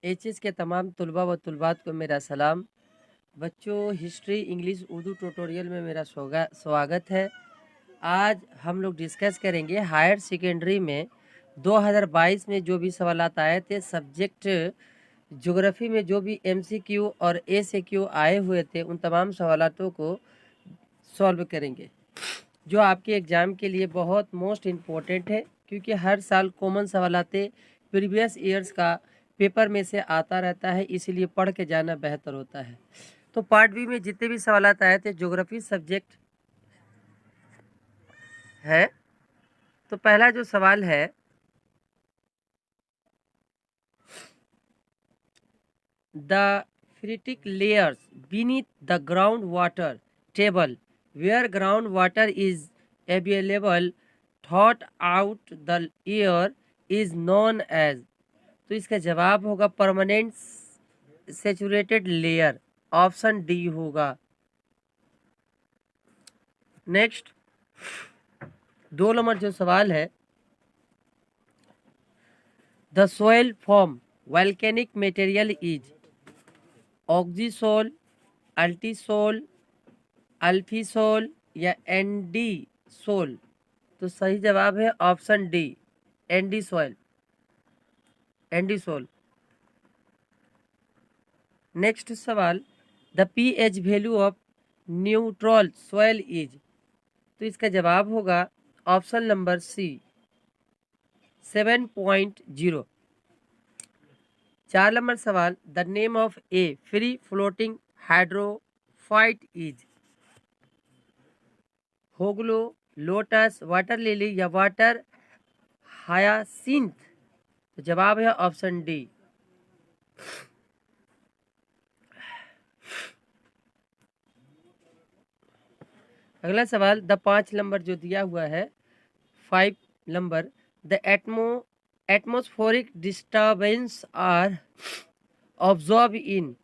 HS के तमाम तुलबा व तुलबात को मेरा सलाम। बच्चों, हिस्ट्री इंग्लिश उर्दू ट्यूटोरियल में मेरा स्वागत है। आज हम लोग डिस्कस करेंगे हायर सेकेंडरी में 2022 में जो भी सवालात आए थे, सब्जेक्ट ज्योग्राफी में जो भी एमसीक्यू और एसएक्यू आए हुए थे, उन तमाम सवालातों को सॉल्व करेंगे, जो आपके एग्ज़ाम के लिए बहुत मोस्ट इम्पोर्टेंट है, क्योंकि हर साल कॉमन सवालातें प्रीवियस ईयर्स का पेपर में से आता रहता है, इसीलिए पढ़ के जाना बेहतर होता है। तो पार्ट बी में जितने भी सवालात आए थे ज्योग्राफी सब्जेक्ट है। तो पहला जो सवाल है, the phreatic layers beneath the groundwater table where groundwater is available thought out the air is known as। तो इसका जवाब होगा permanent saturated layer, option D होगा। नेक्स्ट 2 नंबर जो सवाल है, the soil form volcanic material is oxisol, ultisol, alfisol या andisol. तो सही जवाब है option D, andisol, andisol. Next सवाल, the pH value of neutral soil is. तो इसका जवाब होगा ऑप्शन नंबर सी, 7.0। 4 नंबर सवाल, the name of a free floating hydrophyte is होगलो, लोटस, वाटर लिली या वाटर हायासिंथ। तो जवाब है ऑप्शन डी। अगला सवाल, द 5 नंबर जो दिया हुआ है 5 number, the atmospheric disturbance are observe in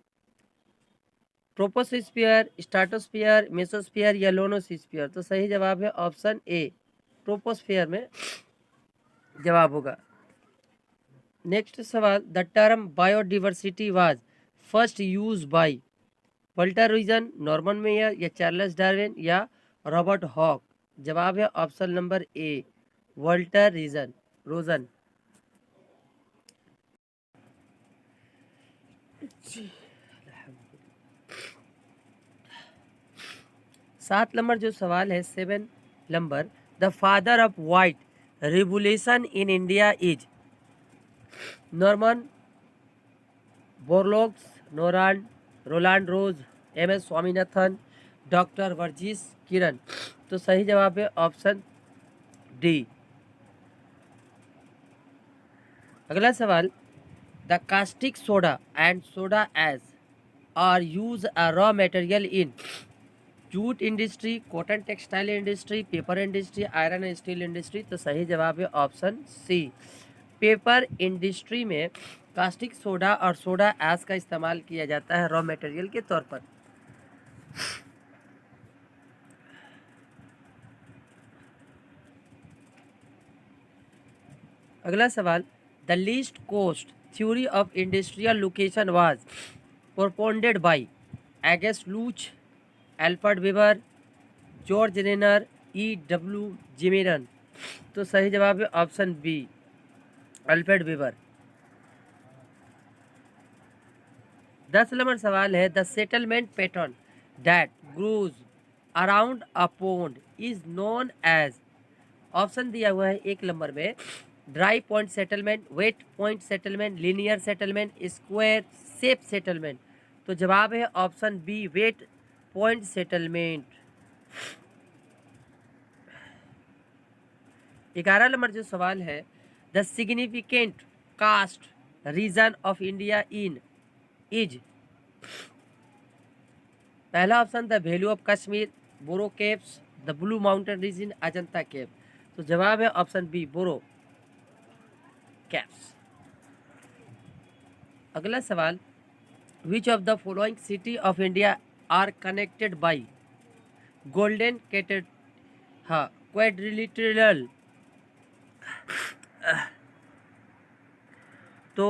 troposphere, stratosphere, mesosphere या लोनोस्फियर। तो सही जवाब है ऑप्शन ए, ट्रोपोस्फियर में जवाब होगा। नेक्स्ट सवाल, the term biodiversity was first use by Walter Rosen, Norman Meyer या चार्ल्स डार्विन या रॉबर्ट हॉक। जवाब है option number A, Walter Rosen. सात नंबर जो सवाल है 7 number, the father of white revolution in India is Norman Borlaug's, Roland Rose, M S. Swaminathan, doctor Verghese Kurien. तो सही जवाब है ऑप्शन डी। अगला सवाल, the caustic soda and soda ash are use a raw material in jute industry, cotton textile industry, paper industry, iron and steel industry. तो सही जवाब है ऑप्शन सी, पेपर इंडस्ट्री में कास्टिक सोडा और सोडा ऐश का इस्तेमाल किया जाता है रॉ मटेरियल के तौर पर। अगला सवाल, the least cost theory of industrial location was propounded by August Losch, Alfred Weber, George Renner, E.W. Zimmermann. तो सही जवाब है option B, Alfred Weber. 10 number सवाल है, the settlement pattern that grows around a pond is known as. Option दिया हुआ है 1 number में, dry point settlement, wet point settlement, linear settlement, square shape settlement. तो जवाब है option B, wet point settlement. 11 number जो सवाल है, the significant karst region of India in is. पहला option, the valley of Kashmir, Borra caves, the blue mountain region, Ajanta cave. तो जवाब है ऑप्शन बी, बोरो केव्स। अगला सवाल, which of the following city of India are connected by golden कैटेड quadrilateral. तो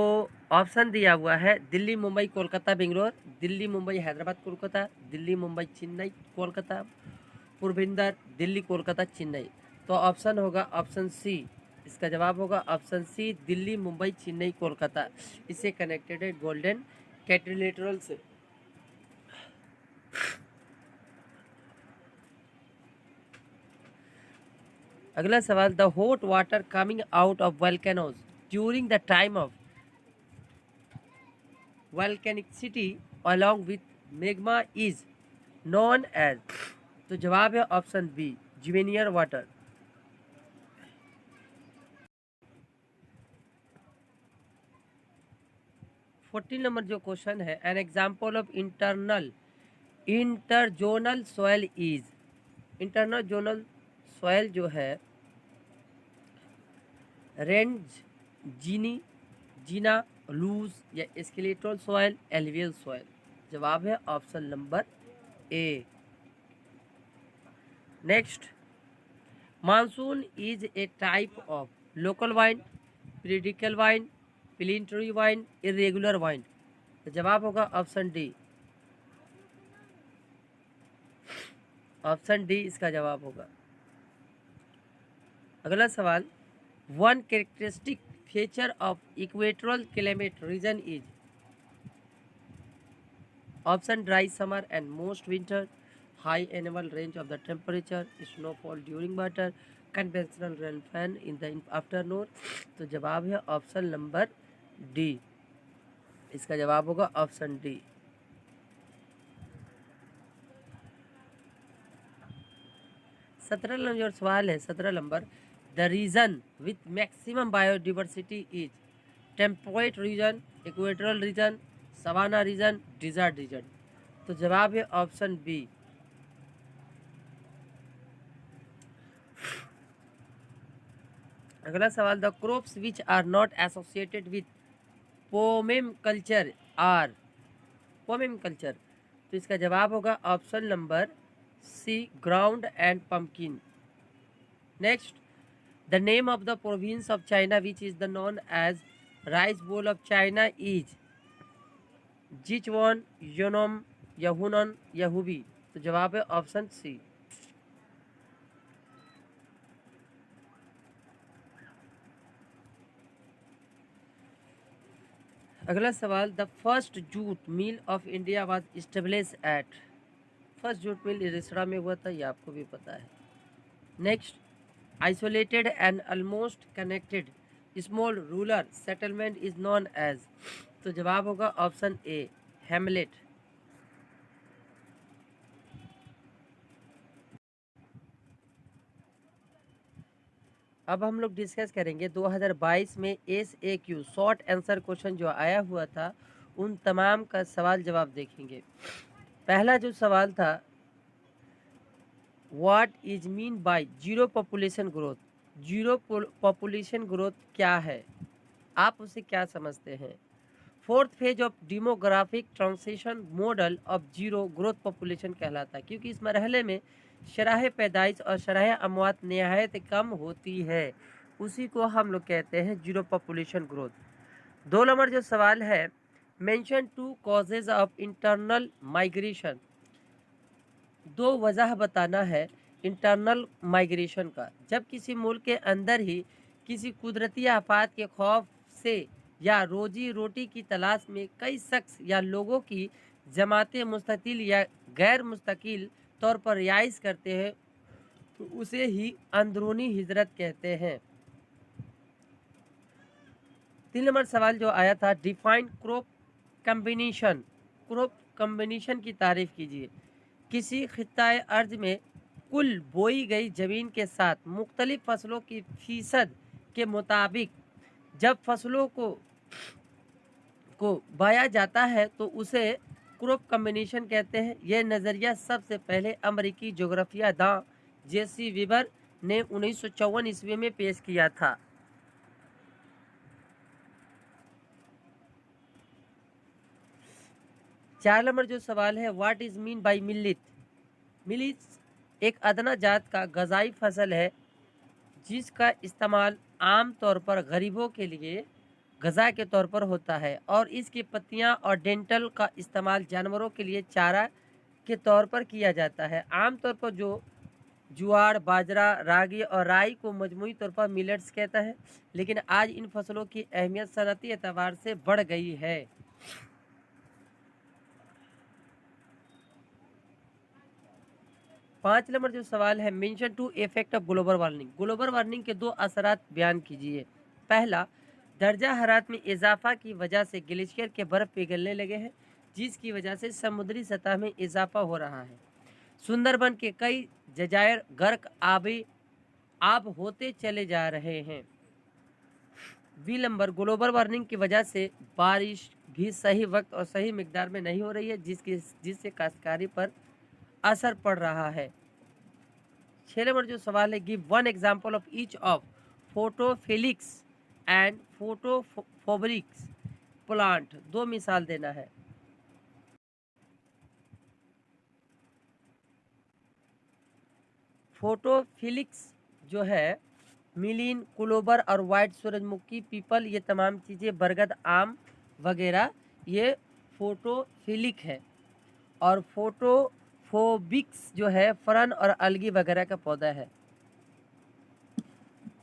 option दिया हुआ है दिल्ली मुंबई कोलकाता बेंगलोर, दिल्ली मुंबई हैदराबाद कोलकाता, दिल्ली मुंबई चेन्नई कोलकाता, पुरविंदर दिल्ली कोलकाता चेन्नई। तो ऑप्शन होगा ऑप्शन सी, इसका जवाब होगा ऑप्शन सी दिल्ली मुंबई चेन्नई कोलकाता। इससे कनेक्टेड है गोल्डन कैथेड्रल से। अगला सवाल, the hot water coming out of volcanoes during the time of volcanicity along with magma is known as. तो जवाब है option B juvenile water. Fourteen number जो क्वेश्चन है, an example of intrazonal soil is. Internal zonal soil जो है rendzina loess या skeletal soil alluvial soil. जवाब है option number A. Next, monsoon is a type of local wind, periodical wind, planetary wind, irregular wind. तो जवाब होगा option D. Option D इसका जवाब होगा। अगला सवाल, one characteristic feature of equatorial climate reason is. Option dry summer and most winter, high annual range of the temperature, snowfall during water, conventional rainfall in the afternoon. तो जवाब है option number D. इसका जवाब होगा option D. सत्रह number जो सवाल है, 17 number, the region with maximum biodiversity is. Temperate region, equatorial region, savanna region, desert region. तो जवाब है ऑप्शन बी। अगला सवाल, the crops which are not associated with पोमेम कल्चर आर। पोमेम कल्चर। तो इसका जवाब होगा option number C ground and pumpkin. Next, the name of the province of China which is the known as rice bowl of China is. Sichuan, Yunnan, Hunan, यहूबी। तो जवाब है option C. अगला सवाल, the first jute mill of India was establish at. First jute mill Rishra में हुआ था, ये आपको भी पता है। Next, isolated and almost connected small rural settlement is known as. तो जवाब होगा ऑप्शन ए हैमलेट। अब हम लोग डिस्कस करेंगे 2022 में SAQ शॉर्ट आंसर क्वेश्चन जो आया हुआ था, उन तमाम का सवाल जवाब देखेंगे। पहला जो सवाल था, what is mean by zero population growth. Zero population growth क्या है, आप उसे क्या समझते हैं। Fourth phase of demographic transition model of zero growth population कहलाता है, क्योंकि इस मरहले में शरह पैदाइश और शरह अमवात नहायत कम होती है, उसी को हम लोग कहते हैं जीरो पॉपुलेशन ग्रोथ। 2 नंबर जो सवाल है, mention 2 causes of internal migration. 2 वजह बताना है इंटरनल माइग्रेशन का। जब किसी मुल्क के अंदर ही किसी कुदरती आफात के खौफ से या रोजी रोटी की तलाश में कई शख्स या लोगों की जमातें मुस्तकिल या गैर मुस्तकिल तौर पर रिहाइश करते हैं, तो उसे ही अंदरूनी हिजरत कहते हैं। 3 नंबर सवाल जो आया था, define crop combination. Crop combination की तारीफ कीजिए। किसी खित्ताए अर्ज में कुल बोई गई ज़मीन के साथ मुख्तलिफ फसलों की फीसद के मुताबिक जब फसलों को बोया जाता है तो उसे क्रॉप कम्बिनेशन कहते हैं। यह नज़रिया सबसे पहले अमेरिकी जोग्राफिया दां JC वीबर ने 1954 ईस्वी में पेश किया था। चार नंबर जो सवाल है, what is mean by millet. Millet एक अदना जात का गजाई फसल है जिसका इस्तेमाल आम तौर पर गरीबों के लिए ग़िज़ा के तौर पर होता है और इसकी पत्तियां और डेंटल का इस्तेमाल जानवरों के लिए चारा के तौर पर किया जाता है। आमतौर पर जो ज्वार, बाजरा, रागी और राई को मजमूई तौर पर मिलेट्स कहता है, लेकिन आज इन फसलों की अहमियत सनती एतबार से बढ़ गई है। 5 नंबर जो सवाल है, mention two effect of global warming. Global warming के दो असरात बयान कीजिए। पहला, दर्जा हरारत में इजाफा की वजह से ग्लेशियर के बर्फ पिघलने लगे हैं, जिसकी वजह से समुद्री सतह में इजाफा हो रहा है। सुंदरबन के कई जजायर गर्क आब होते चले जा रहे हैं। बी नंबर, ग्लोबल वार्मिंग की वजह से बारिश भी सही वक्त और सही मिकदार में नहीं हो रही है, जिससे काश्तकारी पर असर पड़ रहा है। 6 नंबर जो सवाल है, give one example of each of photophilics and photophobics plant. दो मिसाल देना है। फोटोफिलिक्स जो है मिलिन, क्लोबर और वाइट सूरजमुखी, पीपल, ये तमाम चीज़ें, बरगद, आम वगैरह, ये फोटोफिलिक है। और फोटोफोबिक्स जो है फरन और अलगी वगैरह का पौधा है।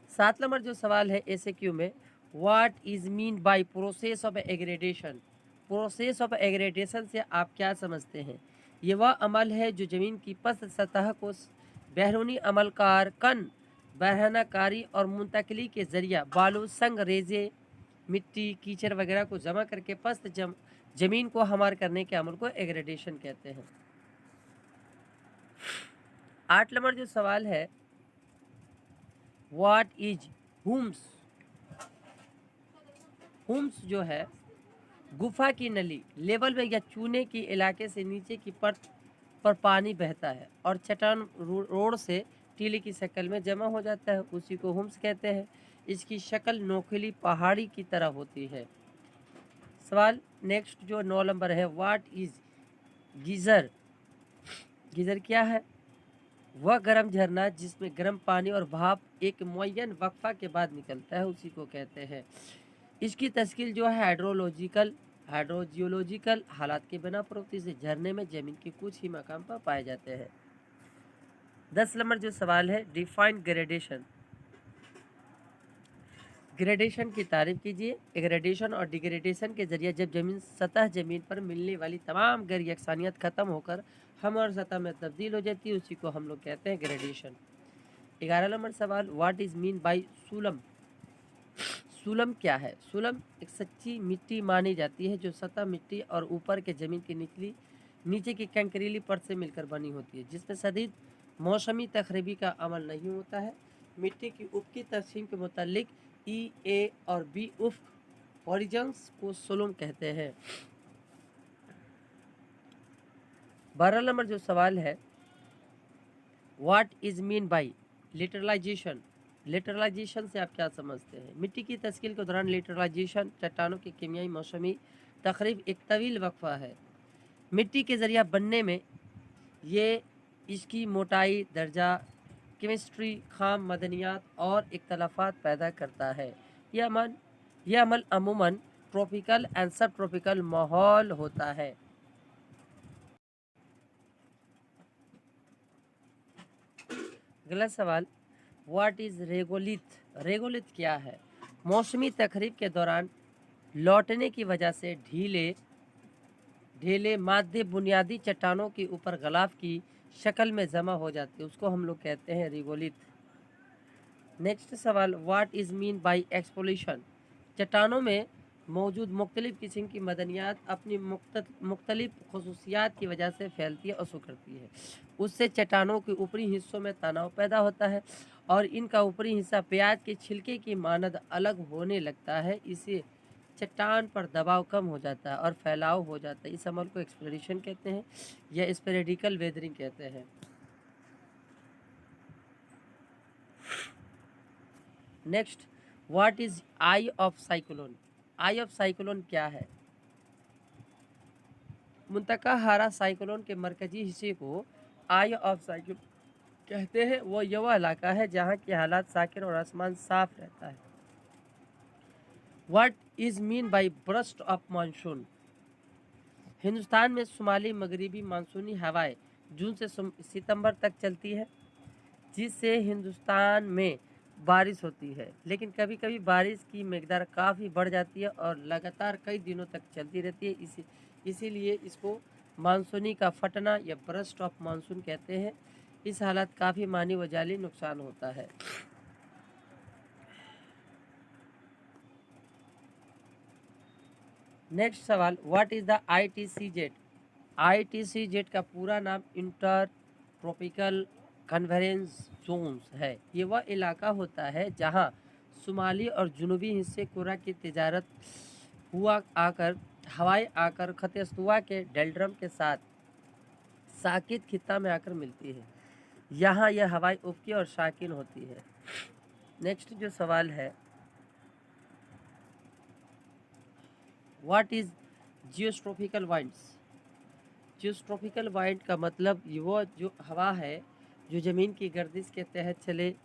7 नंबर जो सवाल है एसएक्यू में, what is mean by process of aggradation. Process of aggradation से आप क्या समझते हैं? ये वह अमल है जो ज़मीन की पस्त सतह को बैरूनी अमलकार कन बहनाकारी और मुंतकली के जरिया बालू, संग, रेजे, मिट्टी, कीचड़ वगैरह को जमा करके पस्त जमीन को हमार करने के अमल को एग्रेडेशन कहते हैं। 8 नंबर जो सवाल है, व्हाट इज हुम्स। हुम्स जो है गुफा की नली, लेवल में या चूने की इलाके से नीचे की परत पर पानी बहता है और चट्टान रोड से टीले की शक्ल में जमा हो जाता है, उसी को हुम्स कहते हैं। इसकी शक्ल नोकीली पहाड़ी की तरह होती है। सवाल नेक्स्ट जो 9 नंबर है, व्हाट इज गीज़र। गीज़र क्या है? वह गर्म झरना जिसमें गर्म पानी और भाप एक मुअय्यन वक्फा के बाद निकलता है, उसी को कहते हैं। इसकी तश्कील जो है हाइड्रोजियोलॉजिकल हालात के बना पर होती है। झरने में जमीन के कुछ ही मकाम पर पाए जाते हैं। 10 नंबर जो सवाल है, डिफाइन ग्रेडेशन। ग्रेडेशन की तारीफ कीजिए। ग्रेडेशन और डिग्रेडेशन के जरिए जब जमीन पर मिलने वाली तमाम गैर यकसानियत खत्म होकर हमारी सतह में तब्दील हो जाती है, उसी को हम लोग कहते हैं ग्रेडेशन। 11 नंबर सवाल, व्हाट इज मीन बाय सुलम। सुलम क्या है? सुलम एक सच्ची मिट्टी मानी जाती है जो सतह मिट्टी और ऊपर के जमीन की नीचे की कंकरीली परत से मिलकर बनी होती है, जिसमें शदीद मौसमी तखरीबी का अमल नहीं होता है। मिट्टी की उफ़क़ी तक़सीम के मुतालिक ई, ए और बी उफ़क़ ओरिजिन्स को सुलम कहते हैं। 12 नंबर जो सवाल है, व्हाट इज मीन बाय लिटरलाइजेशन। लिटरलाइजेशन से आप क्या समझते हैं? मिट्टी की तश्कील के दौरान लिटरलाइजेशन चट्टानों की कीमियाई मौसमी तकरीब एक तवील वक्फा है। मिट्टी के ज़रिया बनने में ये इसकी मोटाई, दर्जा, केमिस्ट्री, खाम मदनियात और इख्तलाफात पैदा करता है। यह अमल अमूमन ट्रॉपिकल एंड सब ट्रॉपिकल माहौल होता है। अगला सवाल, व्हाट इज़ रेगोलिथ। रेगोलिथ क्या है? मौसमी तकरीब के दौरान लौटने की वजह से ढीले मादे बुनियादी चट्टानों के ऊपर गलाफ की शक्ल में जमा हो जाते हैं, उसको हम लोग कहते हैं रेगोलिथ। नेक्स्ट सवाल, व्हाट इज़ मीन बाय एक्सपोलिशन। चट्टानों में मौजूद मुख्तलिफ किस्म की मदनियात अपनी मुख्तलिफ खसूसियात की वजह से फैलती है और सुखड़ती है। उससे चट्टानों के ऊपरी हिस्सों में तनाव पैदा होता है और इनका ऊपरी हिस्सा प्याज के छिलके की मानद अलग होने लगता है। इससे चट्टान पर दबाव कम हो जाता है और फैलाव हो जाता है। इस अमल को एक्सप्लोरेशन कहते हैं या स्पेरेडिकल वेदरिंग कहते हैं। Next, what is I of cyclone. I of cyclone क्या है? मुंतका हारा साइक्लोन के मरकजी हिस्से को आई ऑफ साइक्लोन कहते हैं। वो यह इलाका है जहाँ के हालात साकिन और आसमान साफ रहता है। What is mean by burst of monsoon. Hindustan में शुमाली मगरिबी मानसूनी हवाएं जून से सितंबर तक चलती है, जिससे हिंदुस्तान में बारिश होती है, लेकिन कभी कभी बारिश की मकदार काफ़ी बढ़ जाती है और लगातार कई दिनों तक चलती रहती है। इसीलिए इसको मानसूनी का फटना या ब्रस्ट ऑफ मानसून कहते हैं। इस हालत काफ़ी मानी व जाली नुकसान होता है। नेक्स्ट सवाल, what is the ITCZ। ITCZ का पूरा नाम इंटर ट्रॉपिकल कन्वर्जेंस जोन्स है। ये वह इलाका होता है जहां शुमाली और जुनूबी हिस्से कोरा की तिजारत हवाएं आकर खतस्तुआ के डेल्ड्रम के साथ साकित खित्ता में आकर मिलती है। यहाँ यह हवाएं उफकी और शाकिन होती है। नेक्स्ट जो सवाल है, व्हाट इज जियोस्ट्रोपिकल वाइंड्स। जियोस्ट्रोपिकल वाइंड का मतलब वो जो हवा है जो ज़मीन की गर्दिश के तहत चले।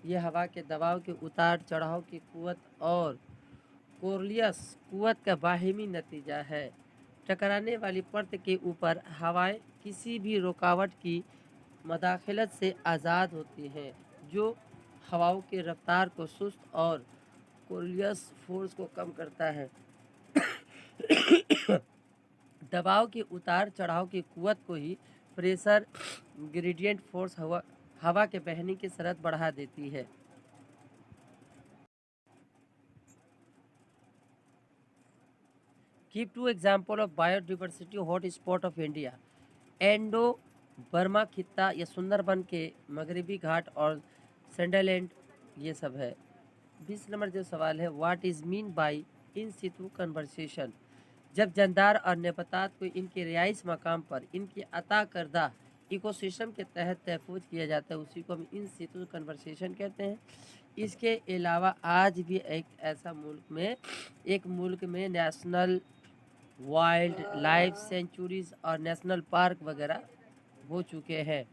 यह हवा के दबाव के उतार चढ़ाव की कुव्वत और कोरलियस कुव्वत का बाहिमी नतीजा है। टकराने वाली परत के ऊपर हवाएं किसी भी रुकावट की मदाखलत से आज़ाद होती हैं, जो हवाओं की रफ्तार को सुस्त और कोरलियस फोर्स को कम करता है। दबाव के उतार चढ़ाव की कुव्वत को ही प्रेशर ग्रेडियंट फोर्स हवा के बहने की शरत बढ़ा देती है। Give two example of biodiversity hot spot of India. Indo Burma खित्ता या सुंदरबन के मगरबी घाट और सैंडलैंड ये सब है। 20 नंबर जो सवाल है, what is mean by in situ conversation. जब जानदार और नबातात को इनके रिहाइश मकाम पर इनकी अता करदा इकोसिस्टम के तहत तहफूज किया जाता है, उसी को हम इन सितु कन्वर्सेशन कहते हैं। इसके अलावा आज भी एक मुल्क में नेशनल वाइल्ड लाइफ सेंचुरीज और नेशनल पार्क वगैरह हो चुके हैं।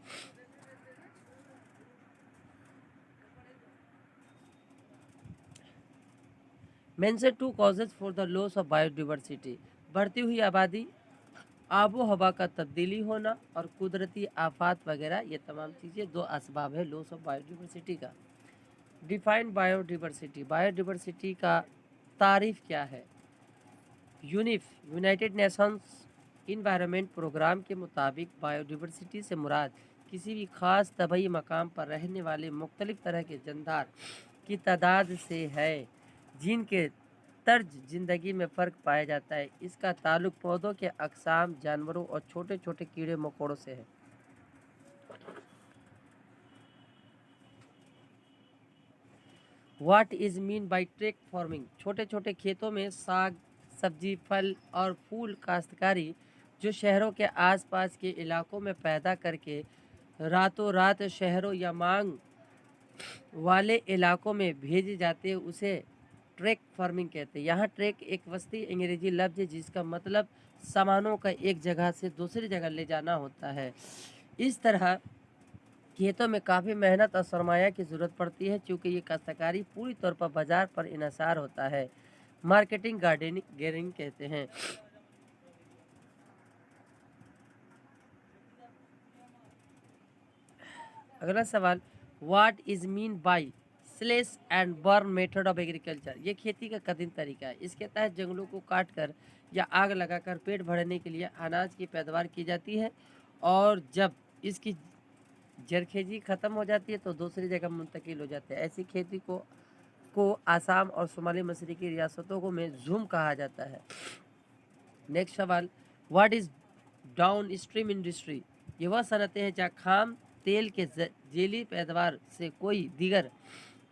Mention 2 causes for the loss of biodiversity. बढ़ती हुई आबादी, आबो हवा का तब्दीली होना और कुदरती आफात वगैरह, ये तमाम चीज़ें 2 असबाब है लॉस ऑफ बायोडिवर्सिटी का। Define biodiversity. बायोडिवर्सिटी का तारीफ क्या है। यूनाइटेड नेशंस इन्वायरमेंट प्रोग्राम के मुताबिक बायोडिवर्सिटी से मुराद किसी भी ख़ास तबई मकाम पर रहने वाले मुख्तलिफ तरह के जानदार की तादाद से है, जिनके तर्ज ज़िंदगी में फ़र्क पाया जाता है। इसका ताल्लुक पौधों के अक़साम, जानवरों और छोटे छोटे कीड़े मकोड़ों से है। What is mean by track farming. छोटे छोटे खेतों में साग, सब्जी, फल और फूल काश्तकारी जो शहरों के आसपास के इलाकों में पैदा करके रातों रात शहरों या मांग वाले इलाकों में भेजे जाते हैं, उसे ट्रैक फार्मिंग कहते हैं। यहाँ ट्रैक एक वस्ती अंग्रेजी लफ्ज़ है जिसका मतलब सामानों का एक जगह से दूसरी जगह ले जाना होता है। इस तरह खेतों में काफ़ी मेहनत और सरमाया की ज़रूरत पड़ती है, क्योंकि ये काश्तकारी पूरी तौर पर बाज़ार पर इन्हसार होता है। मार्केटिंग गार्डनिंग कहते हैं। अगला सवाल, what is mean by slash and burn method of agriculture. ये खेती का कठिन तरीका है। इसके तहत जंगलों को काट कर या आग लगाकर पेट भरने के लिए अनाज की पैदावार की जाती है, और जब इसकी जरखेजी ख़त्म हो जाती है तो दूसरी जगह मुंतकिल हो जाते हैं। ऐसी खेती को आसाम और शुमाली मशरक़ी रियासतों को में झूम कहा जाता है। नेक्स्ट सवाल, what is down stream industry. ये वह सनतें हैं जहाँ खाम तेल के जेली पैदावार से कोई दीगर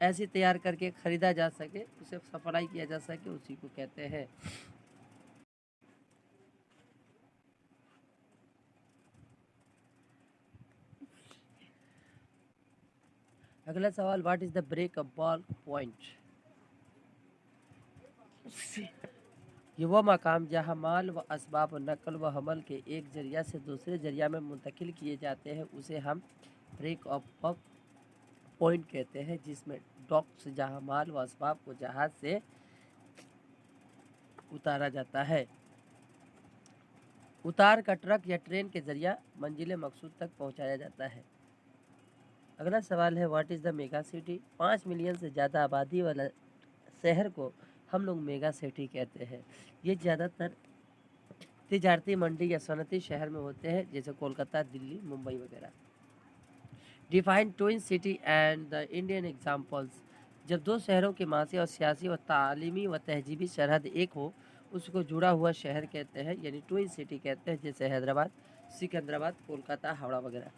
ऐसी तैयार करके ख़रीदा जा सके, उसे सप्लाई किया जा सके, उसी को कहते हैं। अगला सवाल, what is the break up ball point. ये वह मकाम जहाँ माल व असबाब नकल व हमल के एक जरिया से दूसरे जरिया में मुंतकिल किए जाते हैं, उसे हम ब्रेक अप पॉइंट कहते हैं। जिसमें डॉक्स जहाँ माल व असबाब को जहाज़ से उतारा जाता है। उतार का ट्रक या ट्रेन के जरिए मंजिल मकसूद तक पहुंचाया जाता है। अगला सवाल है, what is the mega city? 5 million से ज़्यादा आबादी वाला शहर को हम लोग मेगा सिटी कहते हैं। ये ज़्यादातर तिजारती मंडी या सनती शहर में होते हैं, जैसे कोलकाता, दिल्ली, मुंबई वगैरह। Define twin city and the Indian examples. जब दो शहरों की मासी और सियासी व तालीमी व तहजीबी सरहद एक हो, उसको जुड़ा हुआ शहर कहते हैं, यानी ट्विन सिटी कहते हैं, जैसे हैदराबाद, सिकंदराबाद, कोलकाता, हावड़ा वगैरह।